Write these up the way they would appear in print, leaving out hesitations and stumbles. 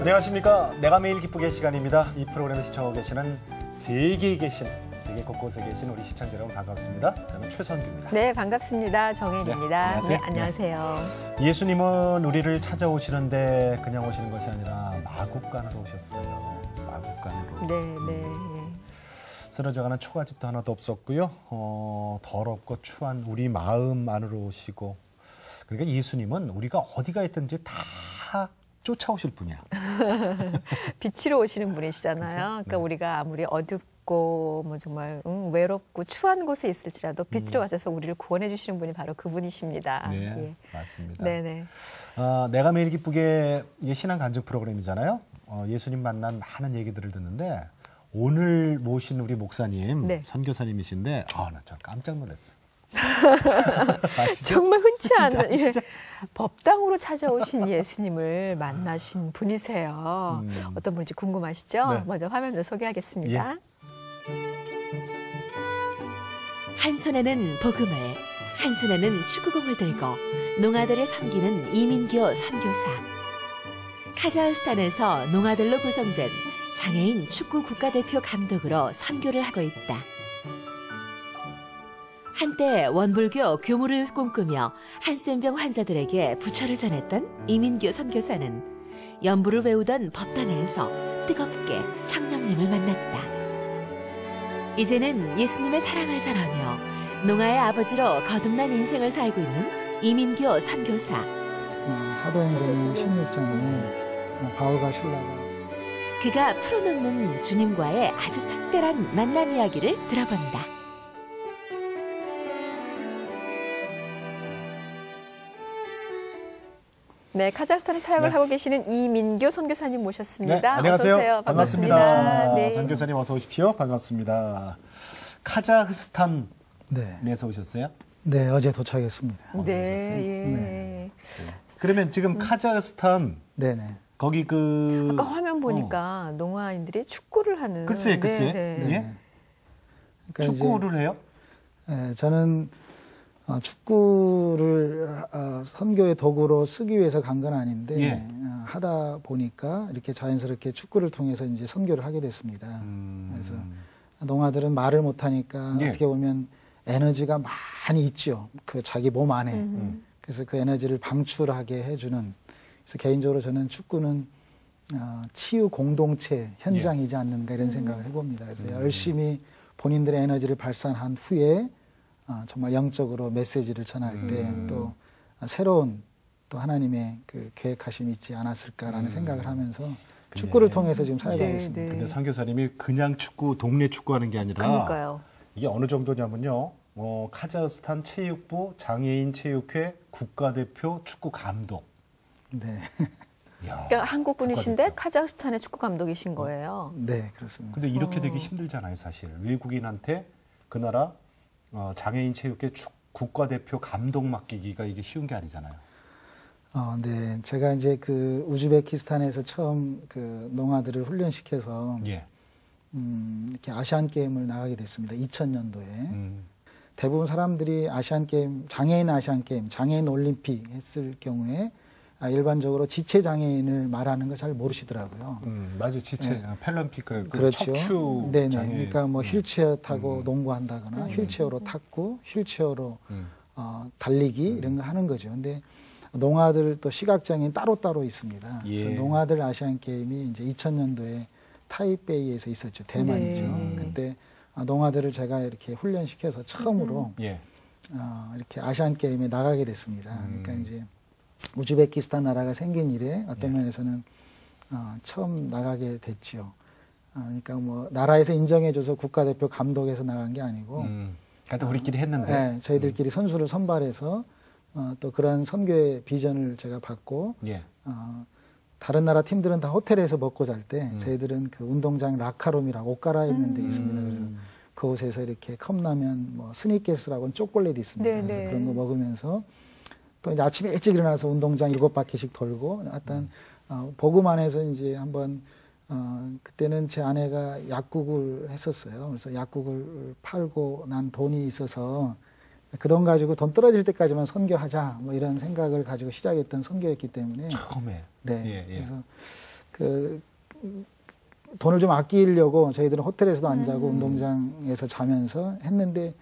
안녕하십니까. 내가 매일 기쁘게 시간입니다. 이 프로그램을 시청하고 계시는 세계 곳곳에 계신 우리 시청자 여러분 반갑습니다. 저는 최선규입니다. 네, 반갑습니다. 정혜인입니다. 네, 안녕하세요. 네, 안녕하세요. 예수님은 우리를 찾아오시는데 그냥 오시는 것이 아니라 마국간으로 오셨어요. 마국간으로. 네. 쓰러져가는 초가집도 하나도 없었고요. 더럽고 추한 우리 마음 안으로 오시고, 그러니까 예수님은 우리가 어디가 있든지 다 쫓아오실 분이야. 빛으로 오시는 분이시잖아요. 그치? 그러니까 네. 우리가 아무리 어둡고 뭐 정말 외롭고 추한 곳에 있을지라도 빛으로 가셔서 우리를 구원해 주시는 분이 바로 그분이십니다. 네, 예. 맞습니다. 네네. 내가 매일 기쁘게 신앙 간증 프로그램이잖아요. 예수님 만난 많은 얘기들을 듣는데 오늘 모신 우리 목사님, 네. 선교사님이신데 나 좀 깜짝 놀랐어요. 정말 흔치 않은 진짜? 법당으로 찾아오신 예수님을 만나신 분이세요. 어떤 분인지 궁금하시죠? 네. 먼저 화면으로 소개하겠습니다. 한 손에는 복음을, 한 손에는 축구공을 들고 농아들을 섬기는 이민교 선교사. 카자흐스탄에서 농아들로 구성된 장애인 축구 국가대표 감독으로 선교를 하고 있다. 한때 원불교 교무를 꿈꾸며 한센병 환자들에게 부처를 전했던 이민교 선교사는 연부를 외우던 법당에서 뜨겁게 성령님을 만났다. 이제는 예수님의 사랑을 전하며 농아의 아버지로 거듭난 인생을 살고 있는 이민교 선교사. 사도행전 16장에 바울과 실라가 그가 풀어놓는 주님과의 아주 특별한 만남 이야기를 들어본다. 네, 카자흐스탄에 사역을 하고 계시는 이민교 선교사님 모셨습니다. 네, 안녕하세요. 어서 오세요. 반갑습니다. 네. 선교사님 어서 오십시오. 반갑습니다. 카자흐스탄에서 네. 오셨어요? 네, 어제 도착했습니다. 네, 예. 네. 그러면 지금 카자흐스탄 네네. 거기 아까 화면 보니까 농아인들이 축구를 하는. 글쎄. 네. 예? 그러니까 축구를 해요? 저는 축구를 선교의 도구로 쓰기 위해서 간 건 아닌데 예. 하다 보니까 이렇게 자연스럽게 축구를 통해서 이제 선교를 하게 됐습니다. 그래서 농아들은 말을 못하니까 예. 어떻게 보면 에너지가 많이 있죠. 그 자기 몸 안에. 그래서 그 에너지를 방출하게 해주는. 그래서 개인적으로 저는 축구는 치유 공동체 현장이지 않는가 이런 생각을 해봅니다. 그래서 열심히 본인들의 에너지를 발산한 후에 정말 영적으로 메시지를 전할 때 또 새로운 또 하나님의 그 계획하심이 있지 않았을까라는 생각을 하면서 축구를 통해서 지금 사역하고 네, 있습니다. 네. 근데 선교사님이 그냥 축구, 동네 축구하는 게 아니라 그러니까요. 이게 어느 정도냐면요. 카자흐스탄 체육부 장애인 체육회 국가대표 축구 감독. 네. 이야, 그러니까 한국 분이신데 국가대표. 카자흐스탄의 축구 감독이신 거예요. 네, 그렇습니다. 근데 이렇게 되기 힘들잖아요, 사실. 외국인한테 그 나라 장애인 체육회 국가대표 감독 맡기기가 이게 쉬운 게 아니잖아요. 네. 제가 이제 그 우즈베키스탄에서 처음 그 농아들을 훈련시켜서 예. 이렇게 아시안 게임을 나가게 됐습니다. 2000년도에. 대부분 사람들이 아시안 게임, 장애인 아시안 게임, 장애인 올림픽 했을 경우에 일반적으로 지체 장애인을 말하는 거 잘 모르시더라고요. 맞아요. 지체, 팰럼픽, 그렇죠. 척추 네네. 장애. 그러니까 뭐 휠체어 타고 농구한다거나 휠체어로 탁구, 휠체어로 달리기 이런 거 하는 거죠. 근데 농아들 또 시각장애인 따로따로 있습니다. 예. 그래서 농아들 아시안 게임이 이제 2000년도에 타이베이에서 있었죠. 대만이죠. 네. 그때 농아들을 제가 이렇게 훈련시켜서 처음으로 예. 이렇게 아시안 게임에 나가게 됐습니다. 그러니까 이제 우즈베키스탄 나라가 생긴 이래 어떤 면에서는 처음 나가게 됐지요. 그러니까 뭐 나라에서 인정해줘서 국가대표 감독에서 나간 게 아니고, 하여튼 우리끼리 했는데. 네, 저희들끼리 선수를 선발해서 또 그런 선교의 비전을 제가 받고, 예. 다른 나라 팀들은 다 호텔에서 먹고 잘 때 저희들은 그 운동장 라카롬이라고 옷 갈아입는 데 있습니다. 그래서 그곳에서 이렇게 컵라면, 뭐 스니커스라고는 초콜릿이 있습니다. 네, 그래서 네. 그런 거 먹으면서 또 이제 아침에 일찍 일어나서 운동장 7바퀴씩 돌고, 하여튼 복음 안에서 이제 한번 그때는 제 아내가 약국을 했었어요. 그래서 약국을 팔고 난 돈이 있어서 그 돈 가지고 돈 떨어질 때까지만 선교하자 뭐 이런 생각을 가지고 시작했던 선교였기 때문에 처음에. 네. 예, 예. 그래서 그 돈을 좀 아끼려고 저희들은 호텔에서도 안 자고 운동장에서 자면서 했는데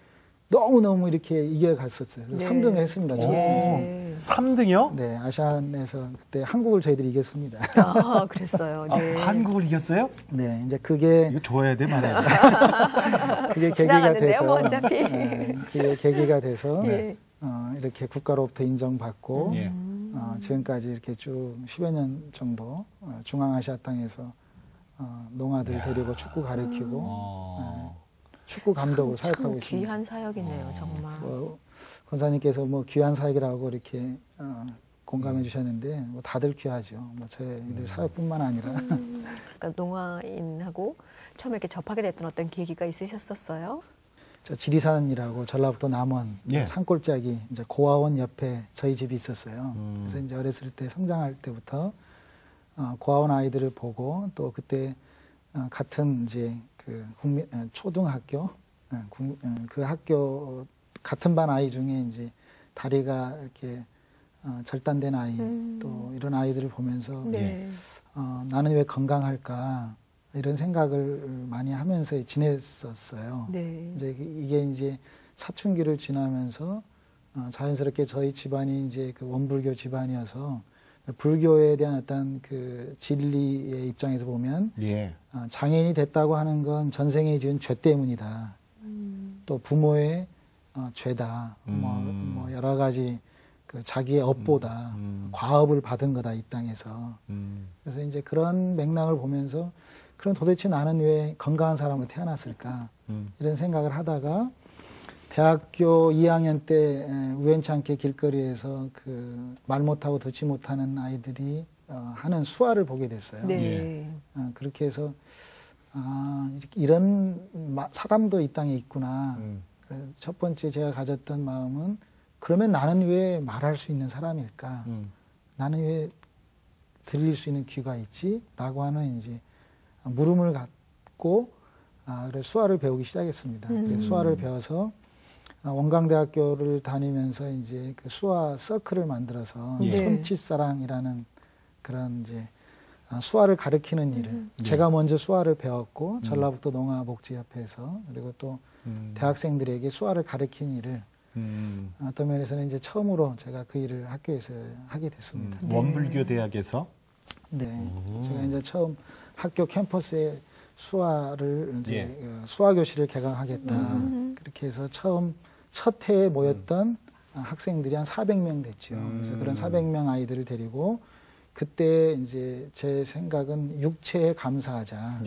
너무너무 이렇게 이겨갔었어요. 그래서 네. 3등을 했습니다. 저는. 네. 3등이요? 네, 아시안에서 그때 한국을 저희들이 이겼습니다. 아, 그랬어요. 네. 한국을 이겼어요? 네, 이제 그게 이거 좋아야 돼, 말아야 돼. 계기가 지나갔는데요, 돼서 뭐 어차피. 그게 계기가 돼서 예. 이렇게 국가로부터 인정받고 예. 지금까지 이렇게 쭉 10여 년 정도 중앙아시아 땅에서 농아들 데리고 축구 가르치고 어. 축구 감독으로 참 사역하고 있습니다. 귀한 사역이네요, 정말. 권사님께서 뭐 귀한 사역이라고 이렇게 공감해 주셨는데 뭐 다들 귀하죠. 뭐 저희들 사역뿐만 아니라 그러니까 농아인하고 처음에 이렇게 접하게 됐던 어떤 계기가 있으셨었어요? 저 지리산이라고 전라북도 남원 예. 산골짜기 이제 고아원 옆에 저희 집이 있었어요. 그래서 이제 어렸을 때 성장할 때부터 고아원 아이들을 보고 또 그때 같은 이제 그 초등학교 그 학교 같은 반 아이 중에 이제 다리가 이렇게 절단된 아이 또 이런 아이들을 보면서 네. 나는 왜 건강할까 이런 생각을 많이 하면서 지냈었어요. 네. 이제 이게 이제 사춘기를 지나면서 자연스럽게 저희 집안이 이제 그 원불교 집안이어서 불교에 대한 어떤 그 진리의 입장에서 보면 예. 장애인이 됐다고 하는 건 전생에 지은 죄 때문이다. 또 부모의 죄다. 뭐 여러 가지 그 자기의 업보다 과업을 받은 거다 이 땅에서. 그래서 이제 그런 맥락을 보면서 그럼 도대체 나는 왜 건강한 사람으로 태어났을까 이런 생각을 하다가 대학교 2학년 때 우연치 않게 길거리에서 그 말 못하고 듣지 못하는 아이들이 하는 수화를 보게 됐어요. 네. 그렇게 해서 이런 사람도 이 땅에 있구나. 그래서 첫 번째 제가 가졌던 마음은 그러면 나는 왜 말할 수 있는 사람일까? 나는 왜 들릴 수 있는 귀가 있지? 라고 하는 이제 물음을 갖고 그래서 수화를 배우기 시작했습니다. 그래서 수화를 배워서 원광대학교를 다니면서 이제 그 수화 서클을 만들어서 네. 손짓사랑이라는 그런 이제 수화를 가르치는 일을 제가 먼저 수화를 배웠고 전라북도 농아복지협회에서 그리고 또 대학생들에게 수화를 가르친 일을 어떤 면에서는 이제 처음으로 제가 그 일을 학교에서 하게 됐습니다. 원불교 대학에서 네, 제가 이제 처음 학교 캠퍼스에 수화를 이제 수화 교실을 개강하겠다 그렇게 해서 첫 해에 모였던 학생들이 한 400명 됐죠. 그래서 그런 400명 아이들을 데리고 그때 이제 제 생각은 육체에 감사하자.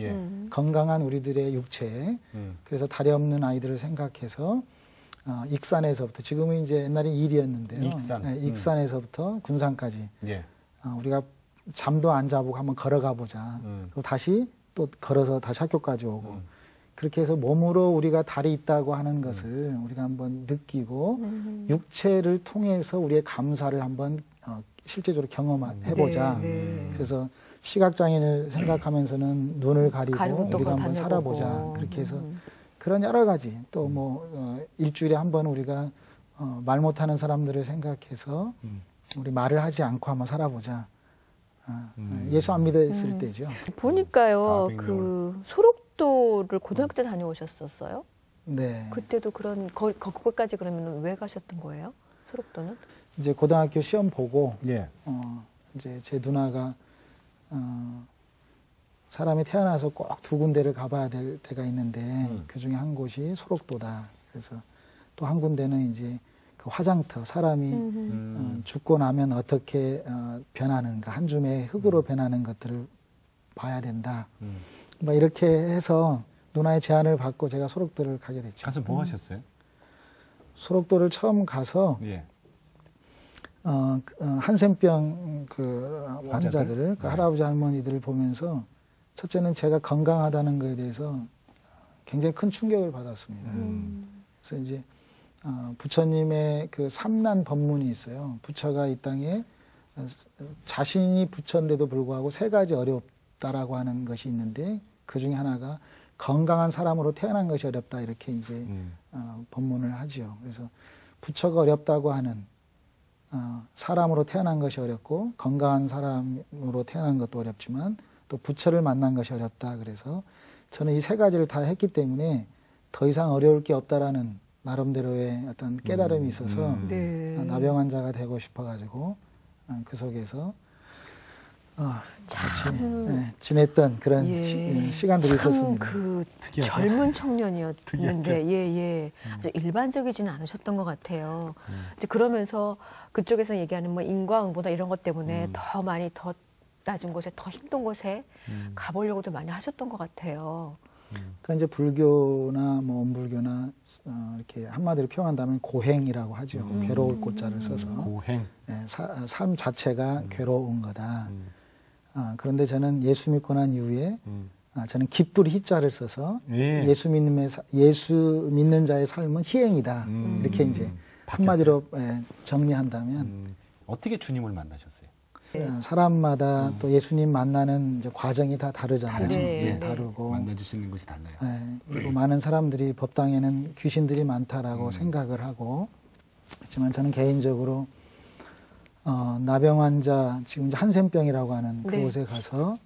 건강한 우리들의 육체. 그래서 다리 없는 아이들을 생각해서 익산에서부터 지금은 이제 옛날에 일이었는데요. 익산. 네, 익산에서부터 군산까지 예. 우리가 잠도 안 자보고 한번 걸어가 보자. 그리고 다시 또 걸어서 다시 학교까지 오고. 그렇게 해서 몸으로 우리가 달이 있다고 하는 것을 우리가 한번 느끼고 육체를 통해서 우리의 감사를 한번 실제적으로 경험해보자. 네. 그래서 시각장애인을 생각하면서는 눈을 가리고 우리가 한번 살아보자. 그렇게 해서 그런 여러 가지 또 뭐 일주일에 한 번 우리가 말 못하는 사람들을 생각해서 우리 말을 하지 않고 한번 살아보자. 예수 안 믿었을 때죠. 보니까요, 400명. 그 소록도를 고등학교 때 다녀오셨었어요? 네. 그때도 거기까지 그러면 왜 가셨던 거예요? 소록도는? 이제 고등학교 시험 보고 예. 이제 제 누나가 사람이 태어나서 꼭 두 군데를 가봐야 될 때가 있는데 그 중에 한 곳이 소록도다. 그래서 또 한 군데는 이제 그 화장터 사람이 죽고 나면 어떻게 변하는가 한 줌의 흙으로 변하는 것들을 봐야 된다. 뭐 이렇게 해서 누나의 제안을 받고 제가 소록도를 가게 됐죠. 가서 뭐 하셨어요? 소록도를 처음 가서 예. 한센병 그 환자들, 그 할아버지 할머니들을 보면서 첫째는 제가 건강하다는 것에 대해서 굉장히 큰 충격을 받았습니다. 그래서 이제 부처님의 그 삼난 법문이 있어요. 부처가 이 땅에 자신이 부처인데도 불구하고 세 가지 어렵다라고 하는 것이 있는데 그 중에 하나가 건강한 사람으로 태어난 것이 어렵다 이렇게 이제 법문을 하지요. 그래서 부처가 어렵다고 하는 사람으로 태어난 것이 어렵고 건강한 사람으로 태어난 것도 어렵지만 또 부처를 만난 것이 어렵다. 그래서 저는 이 세 가지를 다 했기 때문에 더 이상 어려울 게 없다라는 나름대로의 어떤 깨달음이 있어서 네. 나병 환자가 되고 싶어가지고 그 속에서 같이 지냈던 그런 시간들이 있었습니다. 그 특이하죠? 젊은 청년이었는데, 특이했죠? 아주 일반적이지는 않으셨던 것 같아요. 이제 그러면서 그쪽에서 얘기하는 뭐 인과응보다 이런 것 때문에 더 많이 더 낮은 곳에, 더 힘든 곳에 가보려고도 많이 하셨던 것 같아요. 그러니까 이제 불교나 뭐 원불교나 이렇게 한마디로 표현한다면 고행이라고 하죠. 괴로울 꽃자를 써서. 고행. 삶 자체가 괴로운 거다. 그런데 저는 예수 믿고 난 이후에 저는 기쁠 희자를 써서 예수 믿는 자의 삶은 희행이다. 이렇게 이제 한마디로 정리한다면 어떻게 주님을 만나셨어요? 사람마다 또 예수님 만나는 이제 과정이 다 다르잖아요. 네. 다르고 만나주시는 것이 달라요. 그리고 많은 사람들이 법당에는 귀신들이 많다라고 생각을 하고, 하지만 저는 개인적으로 나병 환자, 지금 이제 한센병이라고 하는 그곳에 가서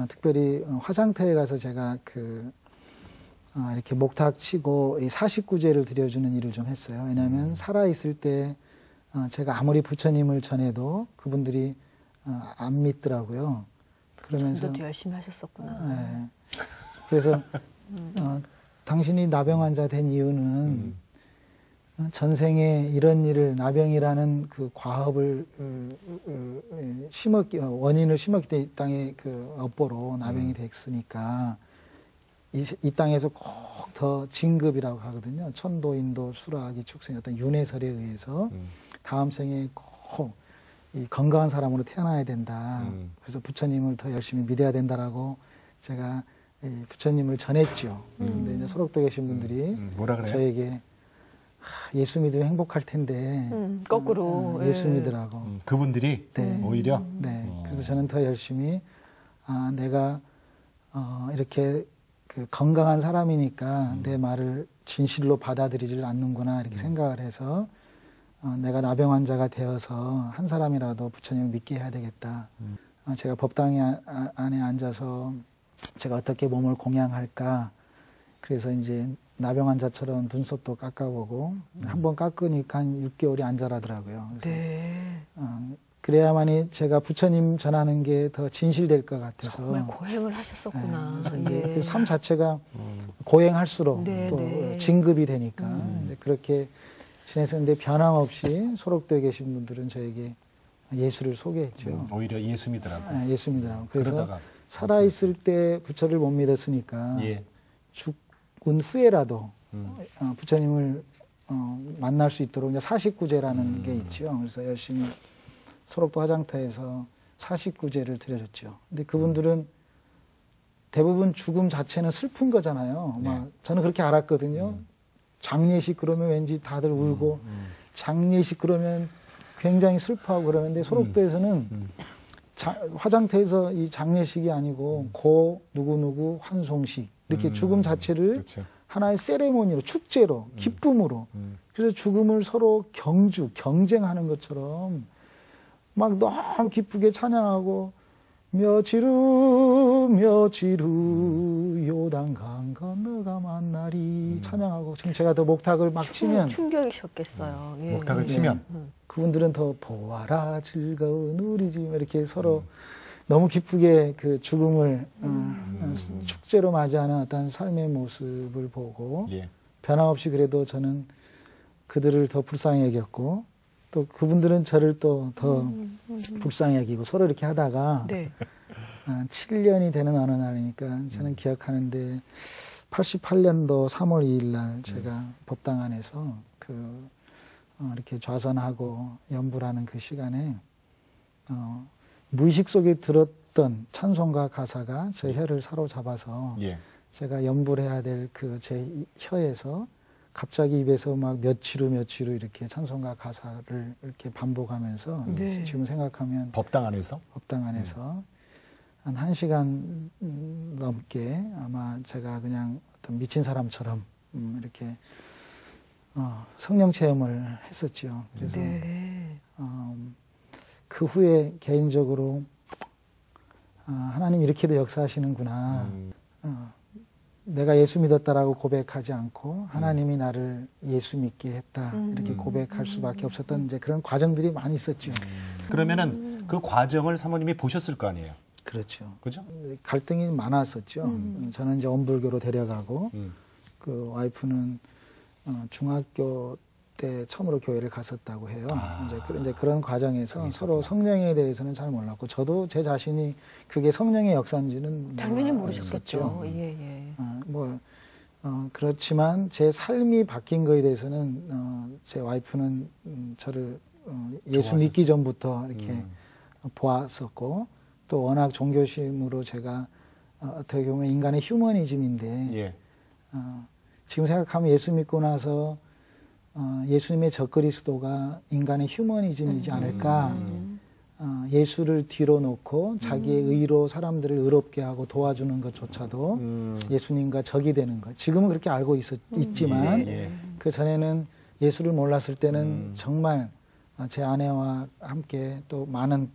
특별히 화장터에 가서 제가 이렇게 목탁 치고 이 49제를 드려주는 일을 좀 했어요. 왜냐하면 살아있을 때 제가 아무리 부처님을 전해도 그분들이 안 믿더라고요. 그러면서 좀더 열심히 하셨었구나. 네. 그래서 당신이 나병 환자 된 이유는 전생에 이런 일을, 나병이라는 그 과업을 원인을 심었기 때문에 이 땅에 그 업보로 나병이 됐으니까 이 땅에서 꼭 더 진급이라고 하거든요. 천도, 인도, 수라기, 축생 어떤 윤회설에 의해서 다음 생에 꼭 이 건강한 사람으로 태어나야 된다. 그래서 부처님을 더 열심히 믿어야 된다라고 제가 부처님을 전했죠. 근데 이제 소록도에 계신 분들이 뭐라 그래요? 저에게 예수 믿으면 행복할 텐데 거꾸로 예수 믿으라고. 그분들이 오히려 네. 그래서 저는 더 열심히 내가 이렇게 그 건강한 사람이니까 내 말을 진실로 받아들이질 않는구나 이렇게 생각을 해서 내가 나병 환자가 되어서 한 사람이라도 부처님을 믿게 해야 되겠다. 제가 법당 안에 앉아서 제가 어떻게 몸을 공양할까. 그래서 이제 나병 환자처럼 눈썹도 깎아보고 한번 깎으니까 한 6개월이 안 자라더라고요. 그래서 그래야만이 제가 부처님 전하는 게 더 진실될 것 같아서. 정말 고행을 하셨었구나. 그래서 이제 그 삶 자체가 고행할수록 또 진급이 되니까 이제 그렇게 지냈었는데 변함없이 소록도에 계신 분들은 저에게 예수를 소개했죠. 오히려 예수 믿으라고. 예수 믿으라고. 그래서 그러다가 살아있을 때 부처를 못 믿었으니까 죽은 후에라도 부처님을 만날 수 있도록 이제 49제라는 게 있죠. 그래서 열심히 소록도 화장터에서 49제를 드려줬죠. 근데 그분들은 대부분 죽음 자체는 슬픈 거잖아요. 막 저는 그렇게 알았거든요. 장례식 그러면 왠지 다들 울고 장례식 그러면 굉장히 슬퍼하고 그러는데 소록도에서는 화장터에서 이 장례식이 아니고 고 누구누구 환송식 이렇게 죽음 자체를 그렇죠. 하나의 세레모니로, 축제로, 기쁨으로 그래서 죽음을 서로 경쟁하는 것처럼 막 너무 기쁘게 찬양하고 며칠 후 요단강 건너가 만나리 찬양하고 지금 제가 더 목탁을 막 치면 충격이셨겠어요. 목탁을 치면 그분들은 더 보아라 즐거운 우리 집 이렇게 서로 너무 기쁘게 그 죽음을 축제로 맞이하는 어떤 삶의 모습을 보고 변함없이 그래도 저는 그들을 더 불쌍히 여겼고 또 그분들은 저를 또 더 불쌍히 여기고 서로 이렇게 하다가 7년이 되는 어느 날이니까 저는 기억하는데 88년도 3월 2일 날 제가 법당 안에서 이렇게 좌선하고 연불하는 그 시간에 무의식 속에 들었던 찬송가 가사가 제 혀를 사로잡아서 제가 연불해야 될 그 제 혀에서 갑자기 입에서 막 며칠 후 이렇게 찬송가 가사를 이렇게 반복하면서 지금 생각하면 법당 안에서 한 1시간 넘게 아마 제가 그냥 어떤 미친 사람처럼 이렇게 성령 체험을 했었죠. 그래서 그 후에 개인적으로 하나님 이렇게도 역사하시는구나. 내가 예수 믿었다라고 고백하지 않고 하나님이 나를 예수 믿게 했다 이렇게 고백할 수밖에 없었던 이제 그런 과정들이 많이 있었죠. 그러면은 그 과정을 사모님이 보셨을 거 아니에요. 그렇죠. 그죠? 갈등이 많았었죠. 저는 이제 원불교로 데려가고 그 와이프는 중학교 때 처음으로 교회를 갔었다고 해요. 이제 그런 과정에서 서로 성령에 대해서는 잘 몰랐고 저도 제 자신이 그게 성령의 역사인지는 당연히 모르셨겠죠. 그렇지만 제 삶이 바뀐 거에 대해서는 제 와이프는 저를 예수 믿기 전부터 이렇게 보았었고 또 워낙 종교심으로 제가 어떻게 보면 인간의 휴머니즘인데 지금 생각하면 예수 믿고 나서 예수님의 적그리스도가 인간의 휴머니즘이지 않을까. 예수를 뒤로 놓고 자기의 의로 사람들을 의롭게 하고 도와주는 것조차도 예수님과 적이 되는 것. 지금은 그렇게 알고 있지만 그 전에는 예수를 몰랐을 때는 정말 제 아내와 함께 또 많은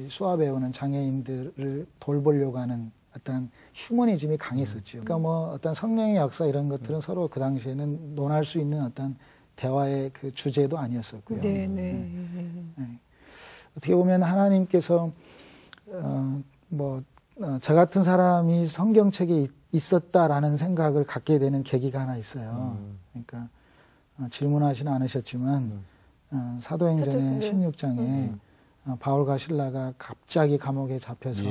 수아 배우는 장애인들을 돌보려고 하는 어떤 휴머니즘이 강했었죠. 그러니까 뭐 어떤 성령의 역사 이런 것들은 서로 그 당시에는 논할 수 있는 어떤 대화의 그 주제도 아니었었고요. 어떻게 보면 하나님께서 저 같은 사람이 성경책에 있었다라는 생각을 갖게 되는 계기가 하나 있어요. 그러니까 질문하지는 않으셨지만 사도행전의 16장에 바울과 실라가 갑자기 감옥에 잡혀서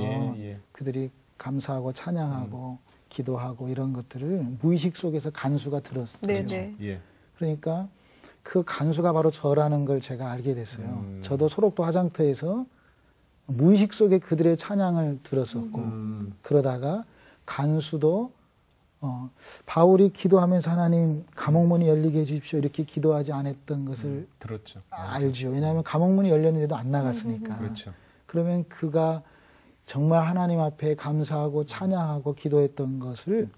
그들이 감사하고 찬양하고 기도하고 이런 것들을 무의식 속에서 간수가 들었죠. 그러니까 그 간수가 바로 저라는 걸 제가 알게 됐어요. 저도 소록도 화장터에서 무의식 속에 그들의 찬양을 들었었고 그러다가 간수도 바울이 기도하면서 하나님 감옥문이 열리게 해주십시오 이렇게 기도하지 않았던 것을 들었죠. 알죠. 왜냐하면 감옥문이 열렸는데도 안 나갔으니까. 그러면 그가 정말 하나님 앞에 감사하고 찬양하고 기도했던 것을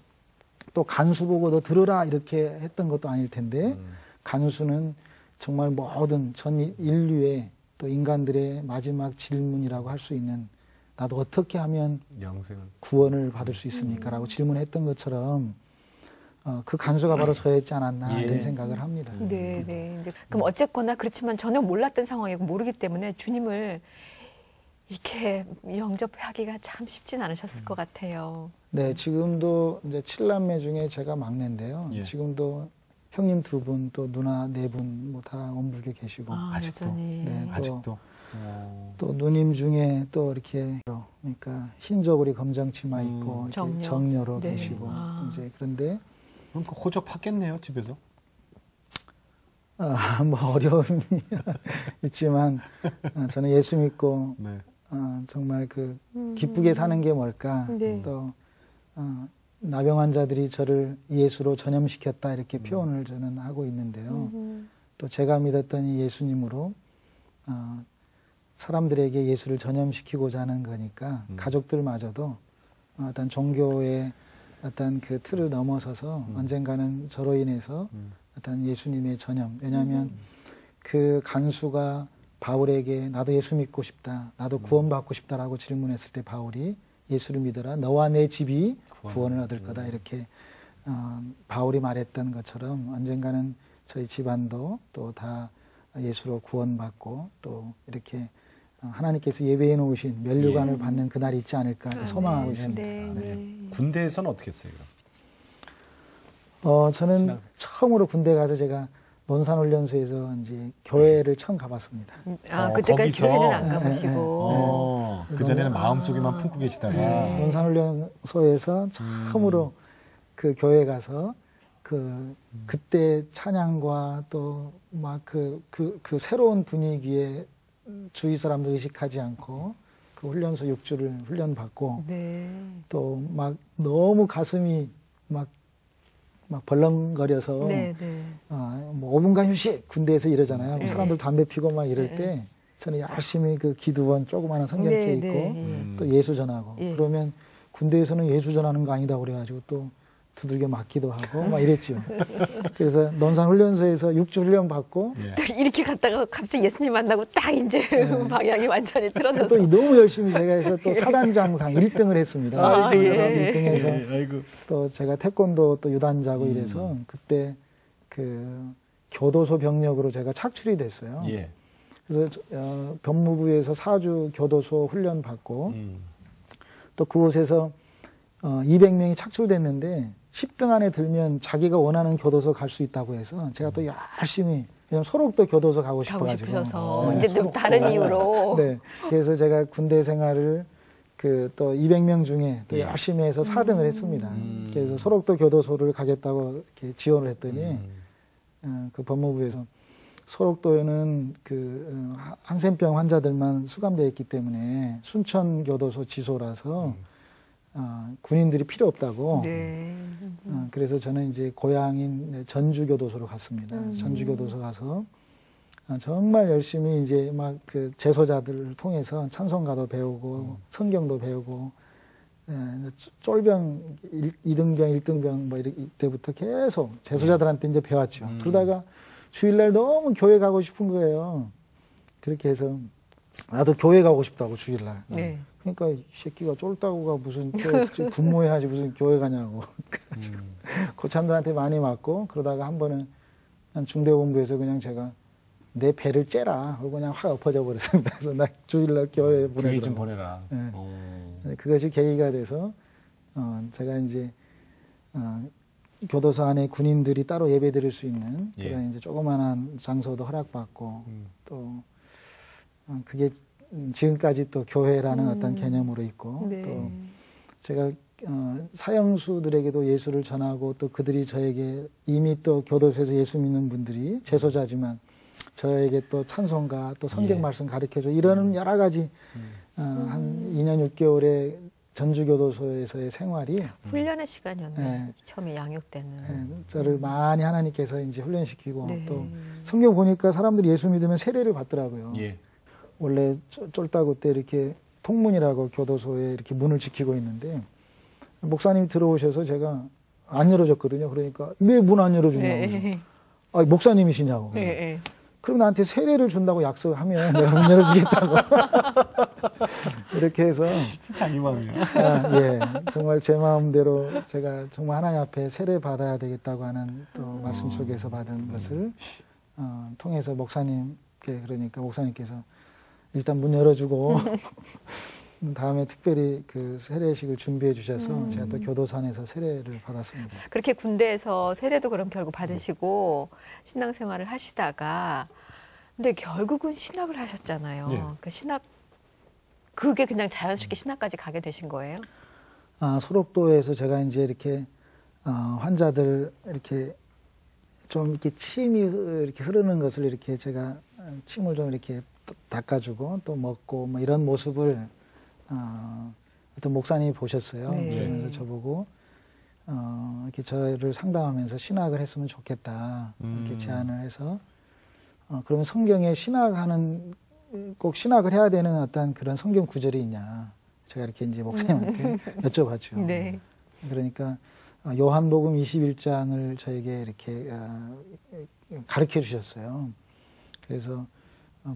또 간수 보고 너 들으라 이렇게 했던 것도 아닐 텐데 간수는 정말 모든 전 인류의 또 인간들의 마지막 질문이라고 할 수 있는 나도 어떻게 하면 구원을 받을 수 있습니까? 라고 질문했던 것처럼 그 간수가 바로 저였지 않았나 이런 생각을 합니다. 그럼 어쨌거나 그렇지만 전혀 몰랐던 상황이고 모르기 때문에 주님을 이렇게 영접하기가 참 쉽진 않으셨을 것 같아요. 네, 지금도 이제 7남매 중에 제가 막내인데요. 지금도 형님 2분, 또 누나 4분, 뭐 다 원불교 계시고. 아직도? 네, 아직도? 또 누님 중에 또 이렇게, 그러니까 흰저고리 검정치마 입고, 이렇게 정녀로 계시고. 이제 그런데. 그럼 그 호접하겠네요, 집에서? 뭐 어려움이 있지만, 저는 예수 믿고, 정말 그 기쁘게 사는 게 뭘까. 또, 나병 환자들이 저를 예수로 전염시켰다 이렇게 표현을 저는 하고 있는데요. 또 제가 믿었던 이 예수님으로 사람들에게 예수를 전염시키고자 하는 거니까 가족들마저도 어떤 종교의 어떤 그 틀을 넘어서서 언젠가는 저로 인해서 어떤 예수님의 전염. 왜냐하면 그 간수가 바울에게 나도 예수 믿고 싶다. 나도 구원받고 싶다라고 질문했을 때 바울이 예수를 믿어라. 너와 내 집이 구원을 얻을 거다. 이렇게 바울이 말했던 것처럼 언젠가는 저희 집안도 또 다 예수로 구원받고 또 이렇게 하나님께서 예배해 놓으신 면류관을 받는 그날이 있지 않을까 소망하고 있습니다. 군대에서는 어떻게 했어요? 저는 처음으로 군대 가서 제가 논산훈련소에서 이제 교회를 처음 가봤습니다. 그때까지 교회는 안 가보시고. 그전에는 마음속에만 품고 계시다가. 논산훈련소에서 처음으로 그 교회 가서 그때 찬양과 또 막 그 새로운 분위기에 주위 사람들 의식하지 않고 그 훈련소 6주를 훈련받고 또 막 너무 가슴이 막 벌렁거려서 뭐 5분간 휴식 군대에서 이러잖아요. 사람들 담배 피고 막 이럴 때 저는 열심히 그 기도원 조그마한 성경책 읽고 또 예수 전하고 그러면 군대에서는 예수 전하는 거 아니다 그래가지고 또 두들겨 맞기도 하고 막 이랬죠. 그래서 논산훈련소에서 6주 훈련 받고 또 이렇게 갔다가 갑자기 예수님 만나고 딱 이제 방향이 완전히 틀어져서 또 너무 열심히 제가 해서 또 사단장상 1등을 했습니다. 1등해서 아이고. 또 제가 태권도 또 유단자고 이래서 그때 그 교도소 병력으로 제가 착출이 됐어요. 예. 그래서 법무부에서 4주 교도소 훈련 받고 또 그곳에서 200명이 착출됐는데 10등 안에 들면 자기가 원하는 교도소 갈 수 있다고 해서 제가 또 열심히 왜냐면 소록도 교도소 가고 싶어가지고 싶어서 네, 이제 또 다른 이유로 네, 그래서 제가 군대 생활을 그 또 200명 중에 또 열심히 해서 4등을 했습니다. 그래서 소록도 교도소를 가겠다고 이렇게 지원을 했더니 그 법무부에서 소록도에는 그 한센병 환자들만 수감되어 있기 때문에 순천 교도소 지소라서 군인들이 필요 없다고. 네. 그래서 저는 이제 고향인 전주교도소로 갔습니다. 전주교도소 가서 정말 열심히 이제 막 그 재소자들을 통해서 찬송가도 배우고 성경도 배우고 쫄병 2등병, 1등병 뭐 이때부터 계속 재소자들한테 이제 배웠죠. 그러다가 주일날 너무 교회 가고 싶은 거예요. 그렇게 해서 나도 교회 가고 싶다고 주일날. 네. 그러니까 이 새끼가 쫄다고가 무슨 군무회하지 무슨 교회 가냐고. 그래가지고 고참들한테 많이 맞고 그러다가 한 번은 중대본부에서 그냥 제가 내 배를 째라. 그리고 그냥 확 엎어져 버렸습니다. 그래서 나 주일날 교회에 교회 좀 보내더라고. 보내라. 네. 그것이 계기가 돼서 제가 이제 교도소 안에 군인들이 따로 예배 드릴 수 있는 그런 이제 조그만한 장소도 허락받고 또 그게 지금까지 또 교회라는 어떤 개념으로 있고 네. 또 제가 사형수들에게도 예수를 전하고 또 그들이 저에게 이미 또 교도소에서 예수 믿는 분들이 재소자지만 저에게 또 찬송가 또 성경 말씀 가르쳐줘 이러는 여러 가지 한 2년 6개월의 전주교도소에서의 생활이 훈련의 시간이었네. 네. 처음에 양육되는. 저를 많이 하나님께서 이제 훈련시키고 네. 또 성경 보니까 사람들이 예수 믿으면 세례를 받더라고요. 예. 원래 쫄다구 때 이렇게 통문이라고 교도소에 이렇게 문을 지키고 있는데 목사님이 들어오셔서 제가 안 열어줬거든요. 그러니까 왜 문 안 열어주냐고. 네. 아, 목사님이시냐고. 네. 그럼 나한테 세례를 준다고 약속하면 내가 문 열어주겠다고. 이렇게 해서 진짜 이 마음이야. 예, 정말 제 마음대로 제가 정말 하나님 앞에 세례 받아야 되겠다고 하는 또 말씀 속에서 받은 것을 통해서 목사님께 그러니까 목사님께서 일단 문 열어주고 다음에 특별히 그 세례식을 준비해 주셔서 제가 또 교도소 안에서 세례를 받았습니다. 그렇게 군대에서 세례도 그럼 결국 받으시고 신앙생활을 하시다가 근데 결국은 신학을 하셨잖아요. 예. 그 신학 그게 그냥 자연스럽게 신학까지 가게 되신 거예요? 소록도에서 제가 이제 이렇게 환자들 이렇게 좀 이렇게 침이 이렇게 흐르는 것을 이렇게 제가 침을 좀 이렇게 닦아주고 또 먹고 뭐 이런 모습을 어떤 목사님이 보셨어요. 네. 그러면서 저보고 이렇게 저를 상담하면서 신학을 했으면 좋겠다 이렇게 제안을 해서 그러면 성경에 신학하는 꼭 신학을 해야 되는 어떤 그런 성경 구절이 있냐 제가 이렇게 이제 목사님한테 여쭤봤죠. 네. 그러니까 요한복음 21장을 저에게 이렇게 가르쳐 주셨어요. 그래서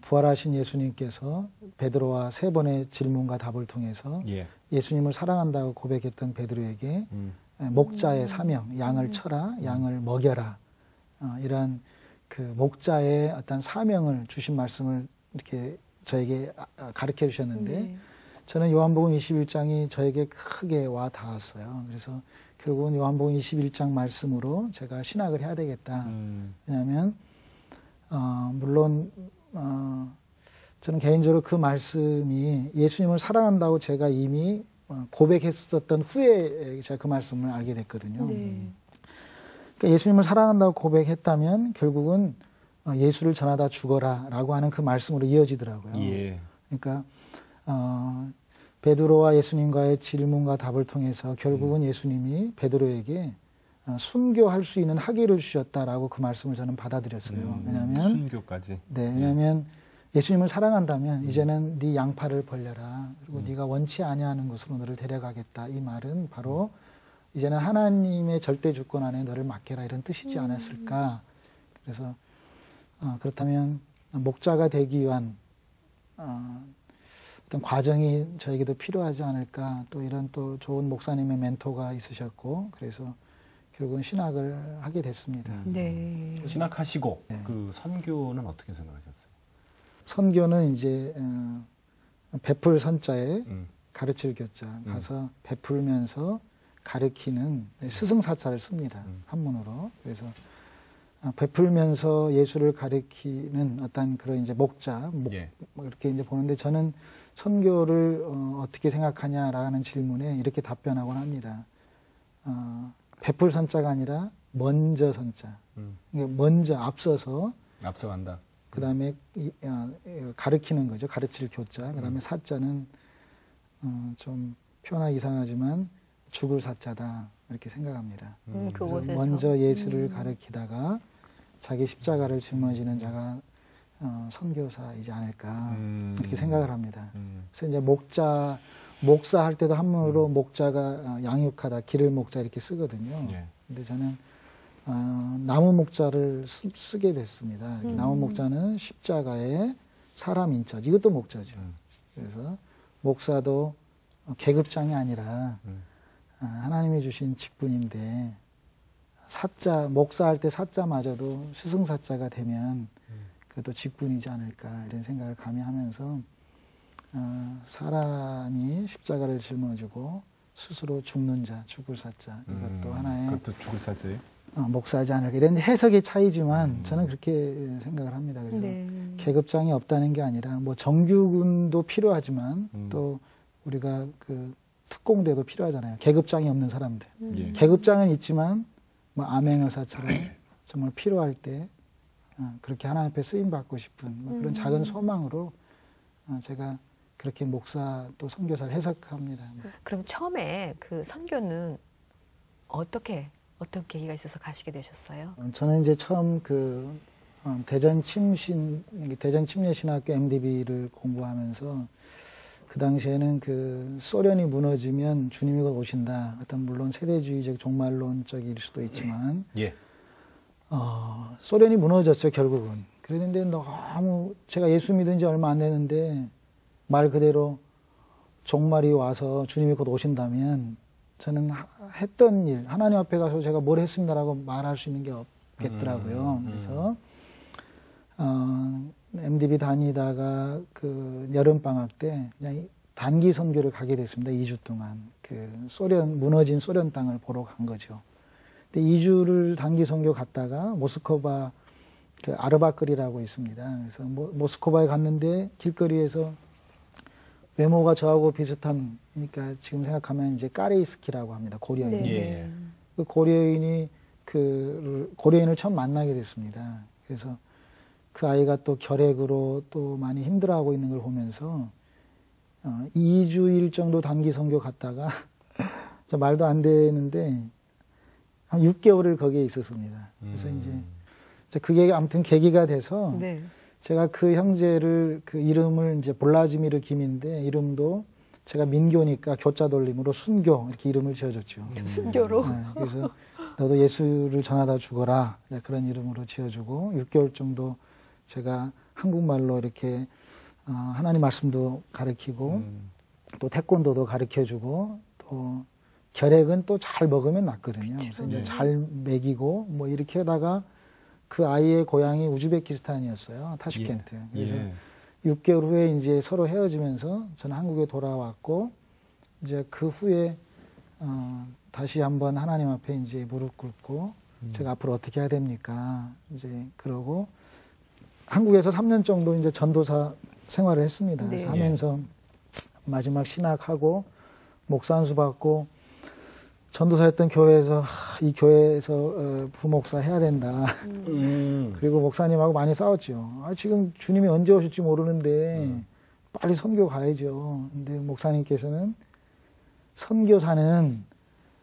부활하신 예수님께서 베드로와 3번의 질문과 답을 통해서 예수님을 사랑한다고 고백했던 베드로에게 목자의 사명, 양을 쳐라, 양을 먹여라 이런 그 목자의 어떤 사명을 주신 말씀을 이렇게 저에게 가르쳐 주셨는데 저는 요한복음 21장이 저에게 크게 와 닿았어요. 그래서 결국은 요한복음 21장 말씀으로 제가 신학을 해야 되겠다. 왜냐하면 물론 저는 개인적으로 그 말씀이 예수님을 사랑한다고 제가 이미 고백했었던 후에 제가 그 말씀을 알게 됐거든요. 네. 그러니까 예수님을 사랑한다고 고백했다면 결국은 예수를 전하다 죽어라 라고 하는 그 말씀으로 이어지더라고요. 예. 그러니까 베드로와 예수님과의 질문과 답을 통해서 결국은 예수님이 베드로에게 순교할 수 있는 학위를 주셨다라고 그 말씀을 저는 받아들였어요. 왜냐하면 순교까지. 네, 왜냐하면 예수님을 사랑한다면 이제는 네 양팔을 벌려라. 그리고 네가 원치 아니하는 곳으로 너를 데려가겠다. 이 말은 바로 이제는 하나님의 절대 주권 안에 너를 맡겨라 이런 뜻이지 않았을까. 그래서 그렇다면 목자가 되기 위한 어떤 과정이 저에게도 필요하지 않을까. 또 이런 또 좋은 목사님의 멘토가 있으셨고 그래서 결국은 신학을 하게 됐습니다. 네. 신학하시고 네. 그 선교는 어떻게 생각하셨어요? 선교는 이제 베풀 선자에 가르칠 교자 가서 베풀면서 가르치는 스승사자를 씁니다. 한문으로. 그래서 베풀면서 예수를 가르치는 어떤 그런 이제 목자, 예. 이렇게 이제 보는데 저는 선교를 어떻게 생각하냐라는 질문에 이렇게 답변하곤 합니다. 베풀 선자가 아니라 먼저 선자. 먼저 앞서서 앞서간다. 그 다음에 가르치는 거죠. 가르칠 교자. 그 다음에 사자는 좀 표현하기 이상하지만 죽을 사자다. 이렇게 생각합니다. 그곳에서. 먼저 예수를 가르치다가 자기 십자가를 짊어지는 자가 선교사이지 않을까. 이렇게 생각을 합니다. 그래서 이제 목사 할 때도 한문으로 목자가 양육하다, 기를 목자 이렇게 쓰거든요. 예. 근데 저는 나무 목자를 쓰게 됐습니다. 나무 목자는 십자가에 사람 인처, 이것도 목자죠. 그래서 목사도 계급장이 아니라 하나님이 주신 직분인데 사자, 목사할 때 사자마저도 스승사자가 되면 그것도 직분이지 않을까 이런 생각을 감히 하면서 사람이 십자가를 짊어지고 스스로 죽는 자, 죽을 사자 이것도 하나의 그것도 죽을 사자예요? 목사하지 않을까 이런 해석의 차이지만 저는 그렇게 생각을 합니다. 그래서 네. 계급장이 없다는 게 아니라 뭐 정규군도 필요하지만 또 우리가 그 특공대도 필요하잖아요. 계급장이 없는 사람들. 예. 계급장은 있지만 뭐 암행의사처럼 정말 필요할 때 그렇게 하나님 앞에 쓰임 받고 싶은 뭐 그런 작은 소망으로 제가 그렇게 목사 또 선교사를 해석합니다. 그럼 처음에 그 선교는 어떤 계기가 있어서 가시게 되셨어요? 저는 이제 처음 그 대전 침례신학교 MDB를 공부하면서 그 당시에는 그 소련이 무너지면 주님이 곧 오신다. 어떤 물론 세대주의적 종말론적일 수도 있지만 예. 소련이 무너졌어요 결국은. 그랬는데 너무 제가 예수 믿은 지 얼마 안 됐는데 말 그대로 종말이 와서 주님이 곧 오신다면 저는 했던 일 하나님 앞에 가서 제가 뭘 했습니다라고 말할 수 있는 게 없겠더라고요. 그래서 MDB 다니다가 그 여름 방학 때 그냥 단기 선교를 가게 됐습니다. 2주 동안 그 무너진 소련 땅을 보러 간 거죠. 근데 2주를 단기 선교 갔다가 모스크바 그 아르바끌이라고 있습니다. 그래서 모스크바에 갔는데 길거리에서 외모가 저하고 비슷한, 그러니까 지금 생각하면 이제 까레이스키라고 합니다. 고려인. 네. 예. 그 고려인을 처음 만나게 됐습니다. 그래서 그 아이가 또 결핵으로 또 많이 힘들어하고 있는 걸 보면서 2주일 정도 단기 선교 갔다가 저 말도 안 되는데 한 6개월을 거기에 있었습니다. 그래서 이제 그게 아무튼 계기가 돼서 네. 제가 그 형제를 그 이름을 이제 볼라지미르 김인데 이름도 제가 민교니까 교자 돌림으로 순교 이렇게 이름을 지어줬죠. 순교로. 네, 그래서 너도 예수를 전하다 죽어라 그런 이름으로 지어주고 6개월 정도 제가 한국말로 이렇게 하나님 말씀도 가르치고 또 태권도도 가르쳐주고 또 결핵은 또 잘 먹으면 낫거든요. 그래서 이제 잘 먹이고 뭐 이렇게 하다가 그 아이의 고향이 우즈베키스탄이었어요. 타슈켄트. 그래서 6개월 후에 이제 서로 헤어지면서 저는 한국에 돌아왔고 이제 그 후에 다시 한번 하나님 앞에 이제 무릎 꿇고 제가 앞으로 어떻게 해야 됩니까? 이제 그러고 한국에서 3년 정도 이제 전도사 생활을 했습니다. 그래서 네. 하면서 마지막 신학하고 목사 안수 받고 전도사였던 교회에서 이 교회에서 부목사 해야 된다. 그리고 목사님하고 많이 싸웠죠. 지금 주님이 언제 오실지 모르는데 빨리 선교 가야죠. 근데 목사님께서는 선교사는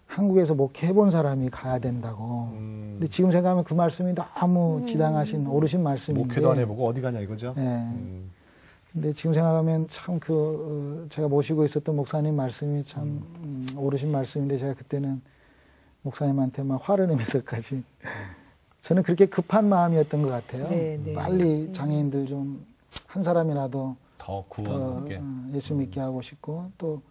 한국에서 목회해본 사람이 가야 된다고. 근데 지금 생각하면 그 말씀이 너무 지당하신 오르신 말씀인데. 목회도 안 해보고 어디 가냐 이거죠? 네. 근데 지금 생각하면 참 제가 모시고 있었던 목사님 말씀이 참 오르신 말씀인데 제가 그때는 목사님한테 막 화를 내면서까지 저는 그렇게 급한 마음이었던 것 같아요. 네, 네. 빨리 장애인들 좀 한 사람이라도 더 더 구원하게. 예수 믿게 하고 싶고 또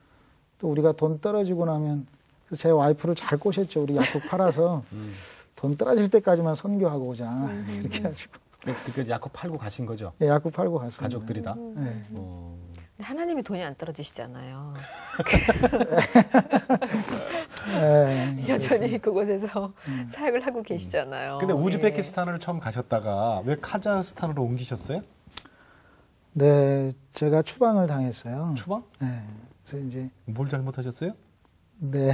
우리가 돈 떨어지고 나면 그래서 제 와이프를 잘 꼬셨죠. 우리 약국 팔아서 돈 떨어질 때까지만 선교하고 오자 이렇게 해가지고 그러니까 약국 팔고 가신 거죠? 예, 약국 팔고 갔습니다. 가족들이 다? 네. 하나님이 돈이 안 떨어지시잖아요. 네. 여전히 그곳에서 사역을 하고 계시잖아요. 근데 우즈베키스탄을 처음 가셨다가 왜 카자흐스탄으로 옮기셨어요? 네, 제가 추방을 당했어요. 추방? 네, 그래서 이제 뭘 잘못하셨어요? 네,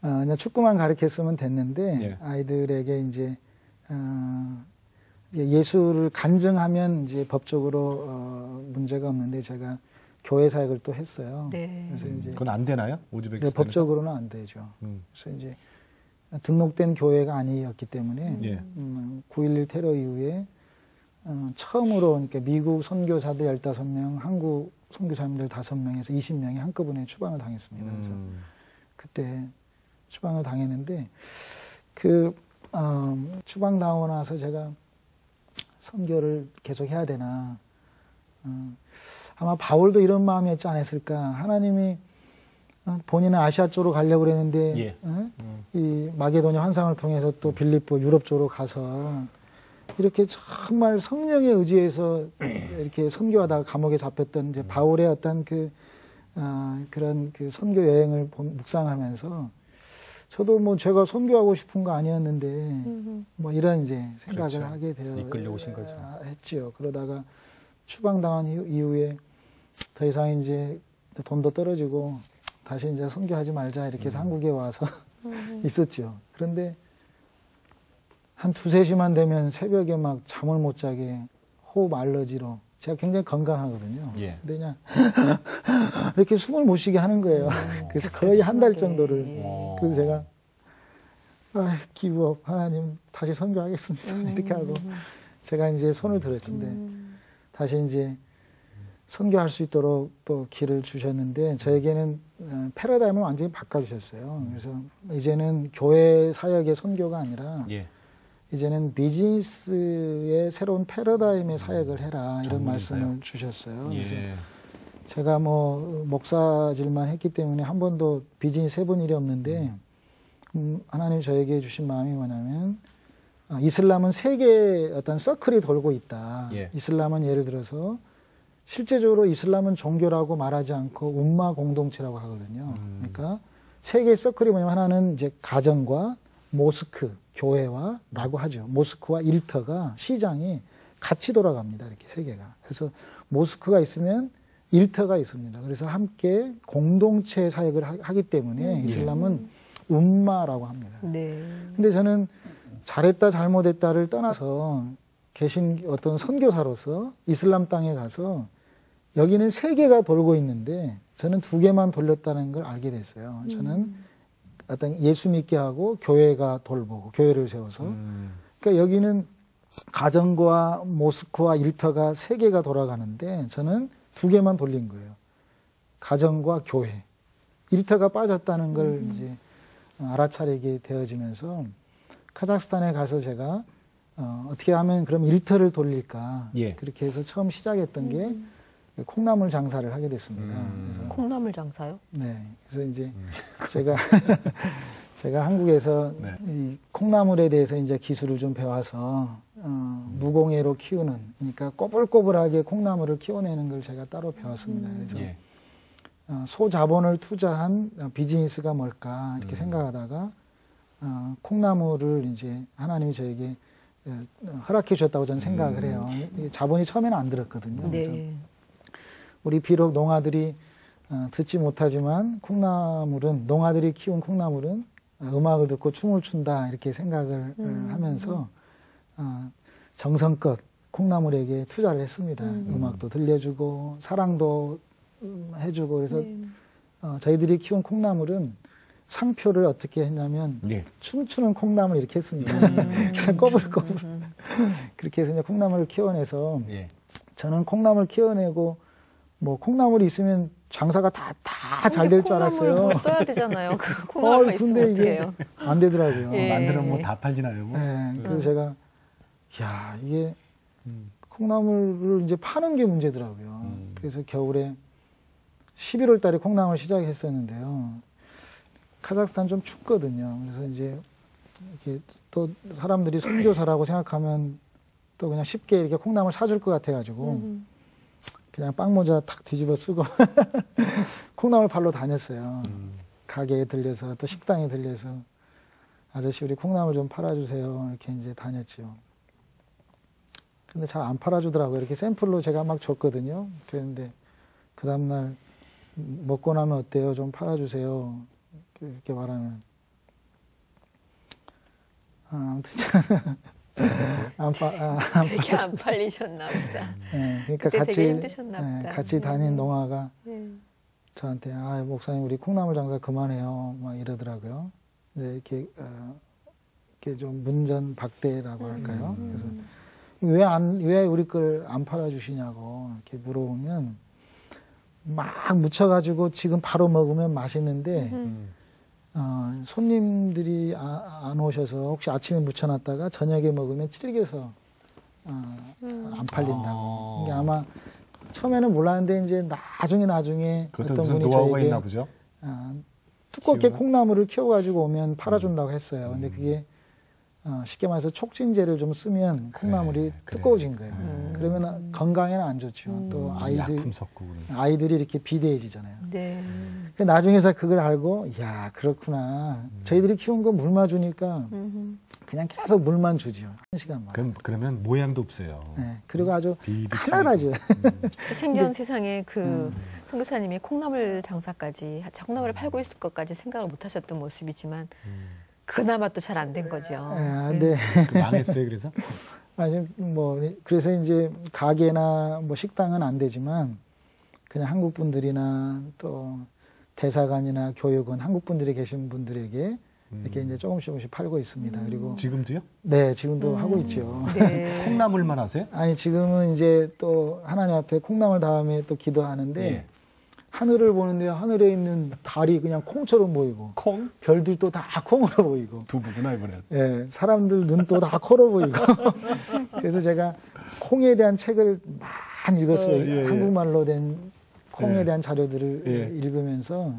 그냥 축구만 가르쳤으면 됐는데 예. 아이들에게 이제 예수를 간증하면 이제 법적으로 문제가 없는데 제가 교회 사역을 또 했어요. 네. 그래서 이제 그건 안 되나요? 네, 우즈베키스탄에서? 법적으로는 안 되죠. 음. 그래서 이제 등록된 교회가 아니었기 때문에 예. 9.11 테러 이후에 처음으로 그러니까 미국 선교사들 15명, 한국 선교사님들 5명에서 20명이 한꺼번에 추방을 당했습니다. 그래서 그때 추방을 당했는데 추방 당하고 나서 제가 선교를 계속 해야 되나 아마 바울도 이런 마음이었지 않았을까. 하나님이 본인은 아시아 쪽으로 가려고 그랬는데 예. 이 마게도냐 환상을 통해서 또 빌립보 유럽 쪽으로 가서 이렇게 정말 성령에 의지해서 이렇게 선교하다가 감옥에 잡혔던 이제 바울의 어떤 그런 그 선교 여행을 묵상하면서 저도 뭐 제가 선교하고 싶은 거 아니었는데 뭐 이런 이제 생각을 그렇죠. 하게 되어 이끌려 오신 거죠. 했지요. 그러다가 추방당한 이후에 더 이상 이제 돈도 떨어지고 다시 이제 선교하지 말자 이렇게 해서 한국에 와서 있었죠. 그런데 한 2-3시만 되면 새벽에 막 잠을 못 자게 호흡 알러지로 제가 굉장히 건강하거든요. 예. 근데 그냥 이렇게 숨을 못 쉬게 하는 거예요. 그래서 거의 한 달 정도를. 그래서 제가 기브업 하나님 다시 선교하겠습니다. 이렇게 하고 제가 이제 손을 들었는데 다시 이제 선교할 수 있도록 또 길을 주셨는데 저에게는 패러다임을 완전히 바꿔주셨어요. 그래서 이제는 교회 사역의 선교가 아니라 예. 이제는 비즈니스의 새로운 패러다임의 사역을 해라 이런 말씀을 사역. 주셨어요. 예. 그래서 제가 뭐 목사질만 했기 때문에 한 번도 비즈니스 해본 일이 없는데 하나님 저에게 주신 마음이 뭐냐면 이슬람은 세계의 어떤 서클이 돌고 있다. 예. 이슬람은 예를 들어서 실제적으로 이슬람은 종교라고 말하지 않고 umma 공동체라고 하거든요. 그러니까 세계의 서클이 뭐냐면 하나는 이제 가정과 모스크, 교회와라고 하죠. 모스크와 일터가 시장이 같이 돌아갑니다. 이렇게 세계가. 그래서 모스크가 있으면 일터가 있습니다. 그래서 함께 공동체 사역을 하기 때문에 이슬람은 umma라고 합니다. 네. 근데 저는 잘했다 잘못했다를 떠나서 계신 어떤 선교사로서 이슬람 땅에 가서 여기는 3개가 돌고 있는데 저는 2개만 돌렸다는 걸 알게 됐어요. 저는 어떤 예수 믿게 하고 교회가 돌보고 교회를 세워서 그러니까 여기는 가정과 모스크와 일터가 3개가 돌아가는데 저는 2개만 돌린 거예요. 가정과 교회. 일터가 빠졌다는 걸 이제 알아차리게 되어지면서 카자흐스탄에 가서 제가 어떻게 하면 그럼 일터를 돌릴까 예. 그렇게 해서 처음 시작했던 게 콩나물 장사를 하게 됐습니다. 그래서 콩나물 장사요? 네, 그래서 이제 제가 한국에서 네. 이 콩나물에 대해서 이제 기술을 좀 배워서 무공해로 키우는 그러니까 꼬불꼬불하게 콩나물을 키워내는 걸 제가 따로 배웠습니다. 그래서 예. 소자본을 투자한 비즈니스가 뭘까 이렇게 생각하다가 콩나물을 이제 하나님이 저에게 허락해 주셨다고 저는 생각을 해요. 자본이 처음에는 안 들었거든요. 그래서 네. 우리 비록 농아들이 듣지 못하지만 콩나물은 농아들이 키운 콩나물은 음악을 듣고 춤을 춘다 이렇게 생각을 하면서 정성껏 콩나물에게 투자를 했습니다. 음악도 들려주고 사랑도 해주고 그래서 저희들이 키운 콩나물은 상표를 어떻게 했냐면 예. 춤추는 콩나물 이렇게 했습니다. 그래서 꼬불꼬불 그렇게 해서 이제 콩나물을 키워내서 예. 저는 콩나물 키워내고 뭐 콩나물이 있으면 장사가 다 잘 될 줄 알았어요. 콩나물 써야 되잖아요. 그 콩나물만 있으면 근데 이게 어떡해요. 안 되더라고요. 예. 만들면 뭐 다 팔지나요? 뭐. 네, 그래서 제가 야 이게 콩나물을 이제 파는 게 문제더라고요. 그래서 겨울에 11월 달에 콩나물 시작했었는데요. 카자흐스탄 좀 춥거든요. 그래서 이제 이렇게 또 사람들이 선교사라고 생각하면 또 그냥 쉽게 이렇게 콩나물 사줄 것 같아가지고 그냥 빵모자 탁 뒤집어 쓰고 콩나물 팔러 다녔어요. 가게에 들려서 또 식당에 들려서 아저씨 우리 콩나물 좀 팔아주세요. 이렇게 이제 다녔죠. 근데 잘 안 팔아주더라고요. 이렇게 샘플로 제가 막 줬거든요. 그랬는데 그 다음날 먹고 나면 어때요? 좀 팔아주세요. 이렇게 말하면 아무튼 되게 안 팔리셨나 보다. 네, 그러니까 그때 같이 되게 힘드셨나 보다. 같이 다닌 농아가 네. 저한테 목사님 우리 콩나물 장사 그만해요. 막 이러더라고요. 이제 이렇게 좀 문전박대라고 할까요? 그래서 왜 우리 걸 안 팔아주시냐고 이렇게 물어보면 막 묻혀가지고 지금 바로 먹으면 맛있는데 손님들이 안 오셔서 혹시 아침에 묻혀놨다가 저녁에 먹으면 질겨서 안 팔린다고. 이게 아마 처음에는 몰랐는데 이제 나중에 그것도 어떤 무슨 분이 노하우가 저에게 있나 보죠? 두껍게 콩나물을 키워가지고 오면 팔아준다고 했어요. 근데 그게 쉽게 말해서 촉진제를 좀 쓰면 콩나물이 두꺼워진 거예요. 그러면 건강에는 안 좋죠. 또 약품 섞고 아이들이 이렇게 비대해지잖아요. 네. 나중에서 그걸 알고 야 그렇구나. 저희들이 키운 거 물만 주니까 그냥 계속 물만 주지요. 1시간만. 그러면 모양도 없어요. 네, 그리고 아주 가난하죠. 생전 세상에 그 선교사님이 콩나물 장사까지 콩나물을 팔고 있을 것까지 생각을 못 하셨던 모습이지만 그나마 또 잘 안 된 거죠. 네. 망했어요, 그래서? 그래서 이제 가게나 뭐 식당은 안 되지만 그냥 한국 분들이나 또 대사관이나 교육원 한국 분들이 계신 분들에게 이렇게 이제 조금씩 팔고 있습니다. 그리고 지금도요? 네, 지금도 하고 있죠. 네. 콩나물만 하세요? 아니 지금은 이제 또 하나님 앞에 콩나물 다음에 또 기도하는데 예. 하늘을 보는데 하늘에 있는 달이 그냥 콩처럼 보이고 콩? 별들도 다 콩으로 보이고 두부구나 이번엔. 예, 사람들 눈도 다 코로 보이고 그래서 제가 콩에 대한 책을 많이 읽었어요. 한국말로 된 콩에 대한 자료들을 읽으면서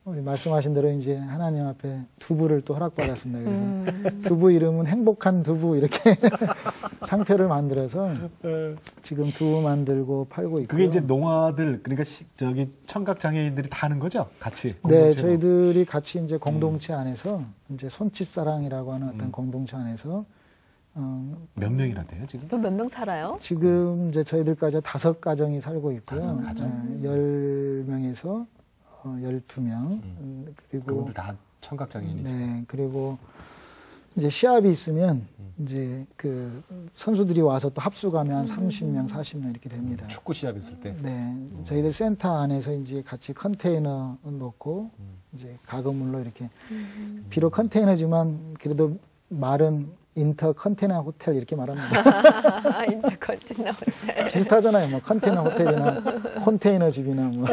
우리 말씀하신 대로 이제 하나님 앞에 두부를 또 허락받았습니다. 그래서 두부 이름은 행복한 두부 이렇게 상표를 만들어서 지금 두부 만들고 팔고 있고요. 그게 이제 농아들 그러니까 청각 장애인들이 다 하는 거죠? 같이. 네, 저희들이 같이 이제 공동체 안에서 이제 손짓사랑이라고 하는 어떤 공동체 안에서 몇 명이나 돼요 지금? 몇 명 살아요? 지금 이제 저희들까지 5가정이 살고 있고요. 5가정? 10명에서 12명. 그리고 그분들 다 청각 장애인이죠. 네, 그리고 이제 시합이 있으면 이제 그 선수들이 와서 또 합수가면 30명, 40명 이렇게 됩니다. 축구 시합 있을 때. 네, 저희들 센터 안에서 이제 같이 컨테이너 놓고 이제 가금물로 이렇게 비록 컨테이너지만 그래도 말은 인터 컨테이너 호텔 이렇게 말합니다. 인터 컨테이너 호텔. 비슷하잖아요. 뭐 컨테이너 호텔이나 컨테이너 집이나 뭐.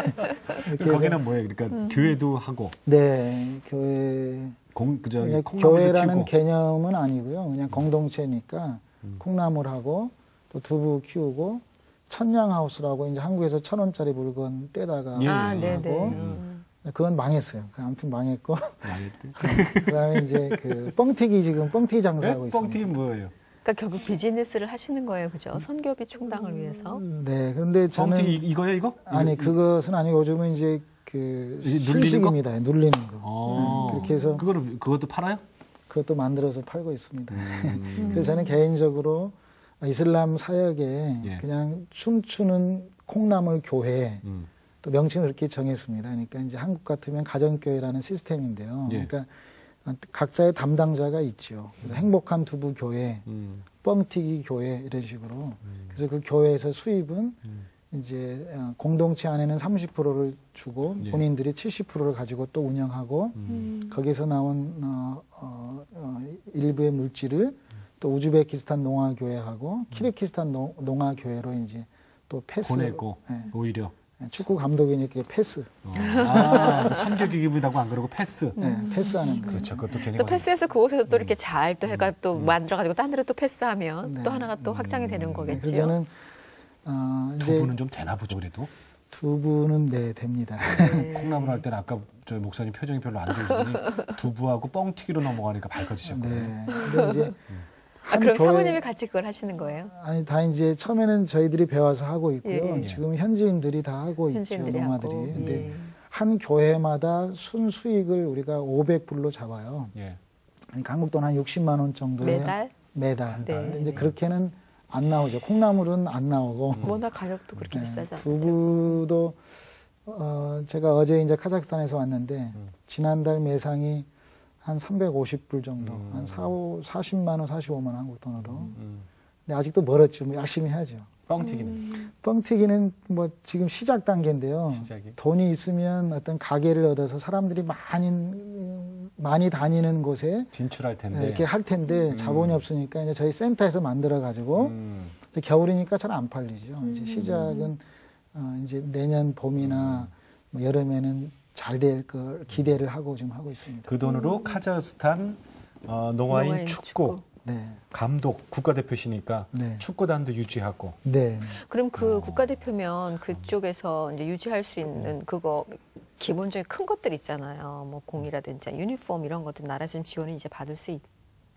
거기는 뭐예요? 그러니까 교회도 하고. 네, 교회. 교회라는 개념은 아니고요. 그냥 공동체니까 콩나물하고 또 두부 키우고 천냥하우스라고 이제 한국에서 1,000원짜리 물건 떼다가 하고 그건 망했어요. 아무튼 망했고. 그다음에 이제 그 뻥튀기 지금 뻥튀기 장사하고 네? 있습니다. 뻥튀기 뭐예요? 그러니까 결국 비즈니스를 하시는 거예요, 그죠? 선교비 충당을 위해서. 네, 그런데 저는 뻥튀기 이거요, 이거? 아니 그것은 아니고 요즘은 이제 그 신식입니다. 눌리는 거. 그렇게 해서 그것도 팔아요? 그것도 만들어서 팔고 있습니다. 그래서 저는 개인적으로 이슬람 사역에 그냥 춤추는 콩나물 교회 또 명칭을 그렇게 정했습니다. 그러니까 이제 한국 같으면 가정교회라는 시스템인데요. 그러니까 각자의 담당자가 있죠. 행복한 두부 교회, 뻥튀기 교회 이런 식으로. 그래서 그 교회에서 수입은 이제 공동체 안에는 30%를 주고 본인들이 70%를 가지고 또 운영하고 거기서 나온 일부의 물질을 또 우즈베키스탄 농아교회하고 키르기스탄 농아교회로 이제 또 패스. 보내고 네. 오히려 축구 감독이니까 패스. 선교기기이라고 안 그러고 패스. 네, 패스하는 거. 그렇죠. 그것도 괜히 또 패스해서 그곳에서 또 이렇게 잘 또 해가 또 만들어가지고 딴 데로 또 패스하면 네. 또 하나가 또 확장이 되는 네, 거겠죠. 그래서 저는 두 이제 분은 좀 되나 보죠, 그래도. 두 분은 네 됩니다. 콩나물 할 때는 아까 저희 목사님 표정이 별로 안 좋으시더니 두부하고 뻥튀기로 넘어가니까 밝아지셨거든요. 네. 근데 이제 그럼 사모님이 같이 그걸 하시는 거예요? 아니 다 이제 처음에는 저희들이 배워서 하고 있고요. 예. 지금 현지인들이 다 하고 있죠. 현지인들이 농아들이. 하고. 근데 예. 한 교회마다 순수익을 우리가 500불로 잡아요. 예. 그러니까 한국 돈 한 60만 원 정도에 매달. 네. 근데 이제 그렇게는 안 나오죠. 콩나물은 안 나오고. 워낙 가격도 그렇게 비싸지 않아요. 두부도 제가 어제 이제 카자흐스탄에서 왔는데 지난달 매상이 한 350불 정도, 한 40만 원, 45만 원 한국 돈으로. 근데 아직도 멀었죠. 뭐 열심히 해야죠. 뻥튀기는. 뻥튀기는 뭐 지금 시작 단계인데요. 시작이? 돈이 있으면 어떤 가게를 얻어서 사람들이 많이 다니는 곳에 진출할 텐데. 이렇게 할 텐데 자본이 없으니까 이제 저희 센터에서 만들어 가지고 이제 겨울이니까 잘 안 팔리죠. 이제 시작은 이제 내년 봄이나 뭐 여름에는 잘 될 걸 기대를 하고 지금 하고 있습니다. 그 돈으로 카자흐스탄 농아인 축구 네. 감독 국가대표시니까 네. 축구단도 유지하고. 네. 그럼 그 국가대표면 그쪽에서 이제 유지할 수 있는 그거 기본적인 큰 것들 있잖아요. 뭐 공이라든지 유니폼 이런 것들 나라에서 좀 지원을 이제 받을 수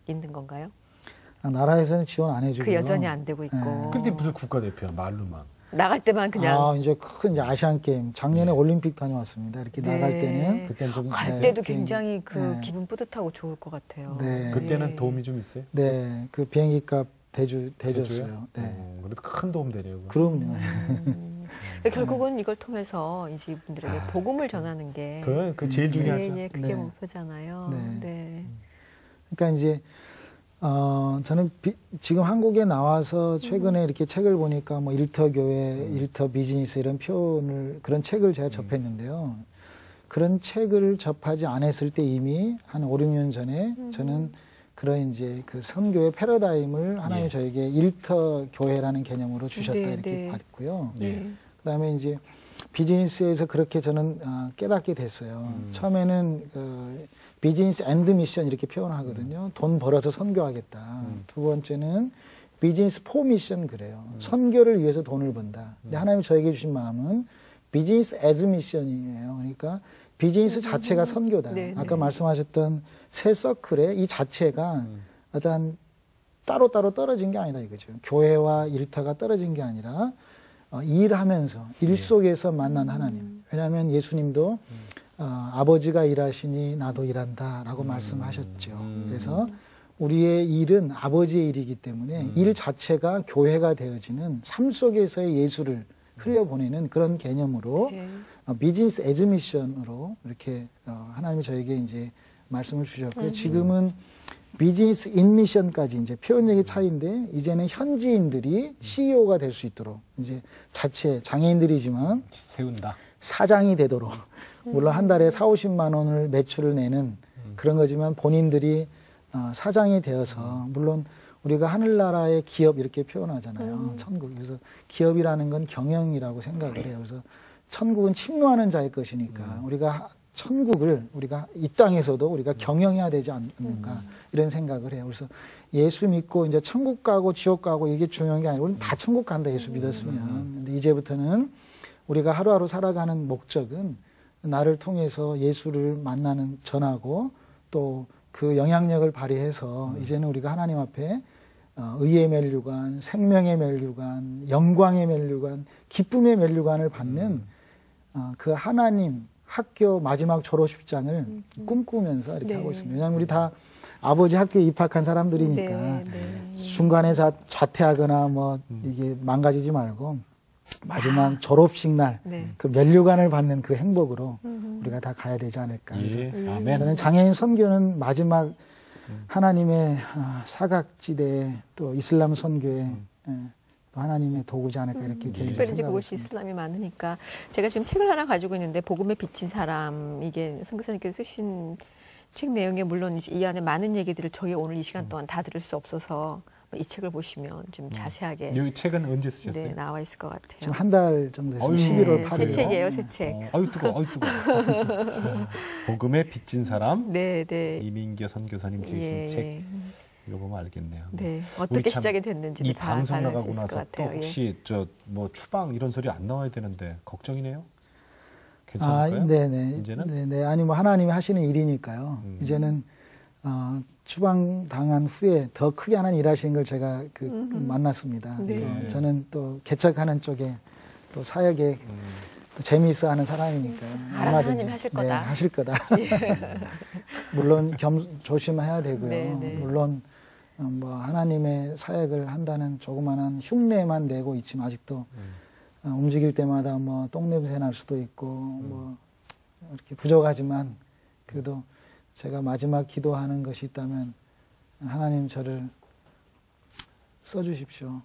있는 건가요? 나라에서는 지원 안 해주고요. 그 여전히 안 되고 있고. 네. 근데 무슨 국가대표야 말로만. 나갈 때만 그냥. 이제 큰 이제 아시안 게임 작년에 올림픽 다녀왔습니다. 이렇게 네. 나갈 때는 그때는 좀 갈 네. 때도 비행기. 굉장히 그 네. 기분 뿌듯하고 좋을 것 같아요. 네. 그때는 도움이 좀 있어요? 네, 그 비행기 값 대줬어요. 대줘요? 네. 그래도 큰 도움 되네요. 그럼요. 결국은 이걸 통해서 이제 이분들에게 복음을 전하는 게 그 제일 중요하죠. 예, 그게 네. 목표잖아요. 네. 네. 그러니까 이제 저는 지금 한국에 나와서 최근에 이렇게 책을 보니까 뭐 일터 교회, 일터 비즈니스 이런 표현을 그런 책을 제가 접했는데요. 그런 책을 접하지 않았을 때 이미 한 5, 6년 전에 저는 그런 이제 그 선교의 패러다임을 하나님 예. 저에게 일터 교회라는 개념으로 주셨다 네, 이렇게 네. 봤고요. 예. 그다음에 이제 비즈니스에서 그렇게 저는 깨닫게 됐어요. 처음에는 비즈니스 앤드 미션 이렇게 표현하거든요. 돈 벌어서 선교하겠다. 두 번째는 비즈니스 포 미션 그래요. 선교를 위해서 돈을 번다. 근데 하나님이 저에게 주신 마음은 비즈니스 애즈 미션이에요. 그러니까 비즈니스 자체가 선교다. 네, 아까 네. 말씀하셨던 새 서클의 이 자체가 어떤 따로따로 떨어진 게 아니다 이거죠. 교회와 일터가 떨어진 게 아니라 일하면서 일 속에서 만난 하나님. 왜냐하면 예수님도 아버지가 일하시니 나도 일한다라고 말씀하셨죠. 그래서 우리의 일은 아버지의 일이기 때문에 일 자체가 교회가 되어지는 삶 속에서의 예수를 흘려보내는 그런 개념으로 네. 비즈니스 에즈 미션으로 이렇게 하나님이 저에게 이제 말씀을 주셨고요. 지금은 비즈니스 인 미션까지 이제 표현력의 차이인데 이제는 현지인들이 CEO가 될 수 있도록 이제 자체 장애인들이지만 세운다. 사장이 되도록 물론 한 달에 4, 50만 원을 매출을 내는 그런 거지만 본인들이 사장이 되어서 물론 우리가 하늘나라의 기업 이렇게 표현하잖아요. 천국. 그래서 기업이라는 건 경영이라고 생각을 해요. 그래서 천국은 침노하는 자의 것이니까 우리가 천국을 우리가 이 땅에서도 우리가 경영해야 되지 않는가 이런 생각을 해요. 그래서 예수 믿고 이제 천국 가고 지옥 가고 이게 중요한 게 아니고 우리는 다 천국 간다 예수 믿었으면. 근데 이제부터는 우리가 하루하루 살아가는 목적은 나를 통해서 예수를 만나는 전하고 또 그 영향력을 발휘해서 이제는 우리가 하나님 앞에 의의 면류관, 생명의 면류관, 영광의 면류관, 기쁨의 면류관을 받는 그 하나님 학교 마지막 졸업식장을 꿈꾸면서 이렇게 네. 하고 있습니다. 왜냐하면 우리 다 아버지 학교에 입학한 사람들이니까 네, 네. 중간에 자퇴하거나 뭐 이게 망가지지 말고 마지막 졸업식 날 그 네. 면류관을 받는 그 행복으로 우리가 다 가야 되지 않을까. 그래서 예. 아멘. 저는 장애인 선교는 마지막 하나님의 사각지대 또 이슬람 선교에 또 하나님의 도구지 않을까 이렇게 개인적으로 특별히 이제 생각하고 그것이 있습니다. 이슬람이 많으니까 제가 지금 책을 하나 가지고 있는데 복음에 비친 사람 이게 선교사님께서 쓰신 책 내용에 물론 이 안에 많은 얘기들을 저희 오늘 이 시간 동안 다 들을 수 없어서 이 책을 보시면 좀 자세하게 이 책은 언제 쓰셨어요? 네, 나와 있을 것 같아요. 지금 한 달 정도 됐어요. 어휴. 11월 네, 8일. 새 책이에요, 새 책. 아유 뜨거, 아유 뜨거. 복음에 빚진 사람 네, 네. 이민교 선교사님 지으신 예, 책 예. 읽어보면 알겠네요. 네, 우리 어떻게 참 시작이 됐는지 이 다 방송 알 수 나가고 있을 것 나서 또 같아요. 예. 혹시 저 뭐 추방 이런 소리 안 나와야 되는데 걱정이네요. 괜찮을까요? 네네. 이제는? 네네. 아니, 뭐, 하나님이 하시는 일이니까요. 이제는, 추방당한 후에 더 크게 하나님 일하시는 걸 제가 만났습니다. 네. 또 저는 또 개척하는 쪽에 또 사역에 또 재미있어 하는 사람이니까요. 알아서 하나님 하실 네, 거다. 하실 거다. 물론 조심해야 되고요. 네, 네. 물론, 뭐, 하나님의 사역을 한다는 조그마한 흉내만 내고 있지만 아직도 움직일 때마다 뭐 똥냄새 날 수도 있고 뭐 이렇게 부족하지만 그래도 제가 마지막 기도하는 것이 있다면 하나님 저를 써주십시오.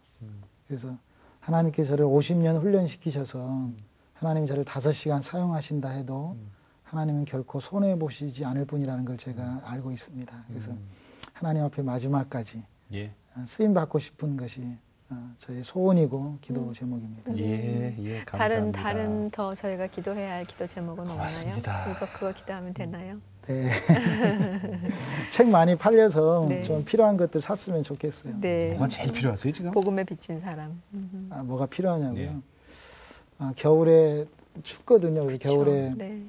그래서 하나님께서 저를 50년 훈련시키셔서 하나님이 저를 5시간 사용하신다 해도 하나님은 결코 손해보시지 않을 분이라는 걸 제가 알고 있습니다. 그래서 하나님 앞에 마지막까지 예. 쓰임받고 싶은 것이 저의 소원이고 기도 제목입니다. 예, 예, 감사합니다. 다른 더 저희가 기도해야 할 기도 제목은 고맙습니다. 없나요? 그거 기도하면 되나요? 네. 책 많이 팔려서 네. 좀 필요한 것들 샀으면 좋겠어요. 네. 뭐가 제일 필요하세요 지금? 복음에 비친 사람. 뭐가 필요하냐고요? 네. 겨울에 춥거든요. 그래서 겨울에 네.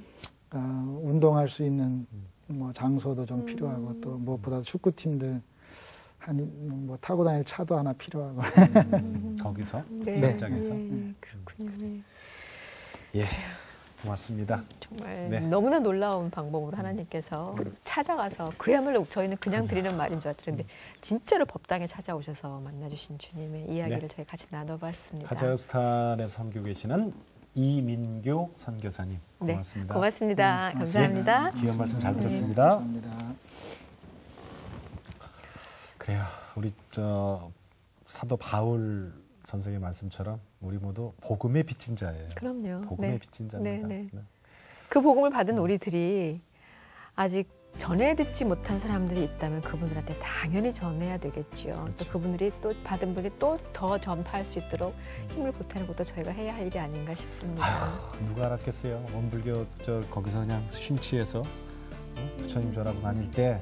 운동할 수 있는 뭐 장소도 좀 필요하고 또 무엇보다 축구팀들 뭐 타고 다닐 차도 하나 필요하고. 거기서 네. 현장에서 그렇군요. 네. 예, 고맙습니다. 정말 네. 너무나 놀라운 방법으로 하나님께서 찾아가서 그야말로 저희는 그냥 드리는 말인 줄 알았죠. 근데 진짜로 법당에 찾아오셔서 만나주신 주님의 이야기를 네. 저희 같이 나눠봤습니다. 카자흐스탄에서 섬기고 계시는 이민교 선교사님 네, 고맙습니다. 고맙습니다. 네, 감사합니다. 귀한 말씀 잘 네. 들었습니다. 감사합니다. 그래요. 우리 저 사도 바울 선생의 말씀처럼 우리 모두 복음에 빚진 자예요. 그럼요. 복음에 네. 빚진 자입니다. 네, 네. 네. 그 복음을 받은 우리들이 아직 전해 듣지 못한 사람들이 있다면 그분들한테 당연히 전해야 되겠지요. 그렇죠. 또 그분들이 또 받은 분이 또 더 전파할 수 있도록 힘을 보태는 것도 저희가 해야 할 일이 아닌가 싶습니다. 아휴, 누가 알았겠어요. 원불교 저 거기서 그냥 쉼취해서 부처님 전하고 다닐 때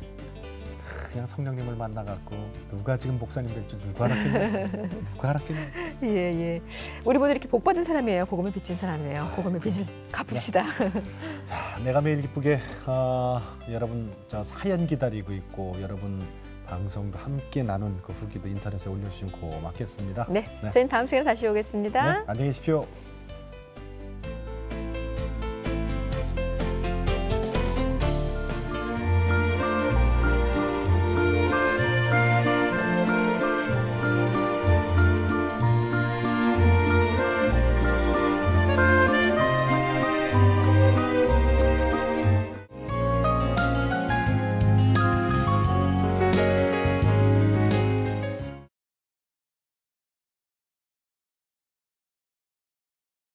그냥 성령님을 만나갖고 누가 지금 목사님 될지 누가 알았겠냐. 누가 알았겠냐. 예, 예. 우리 모두 이렇게 복 받은 사람이에요. 복음을 빚진 사람이에요. 복음의 빚을 갚읍시다. 자, 내가 매일 기쁘게 여러분 저 사연 기다리고 있고 여러분 방송도 함께 나눈 그 후기도 인터넷에 올려주시면 고맙겠습니다. 네, 저희는 다음 시간에 다시 오겠습니다. 네, 안녕히 계십시오.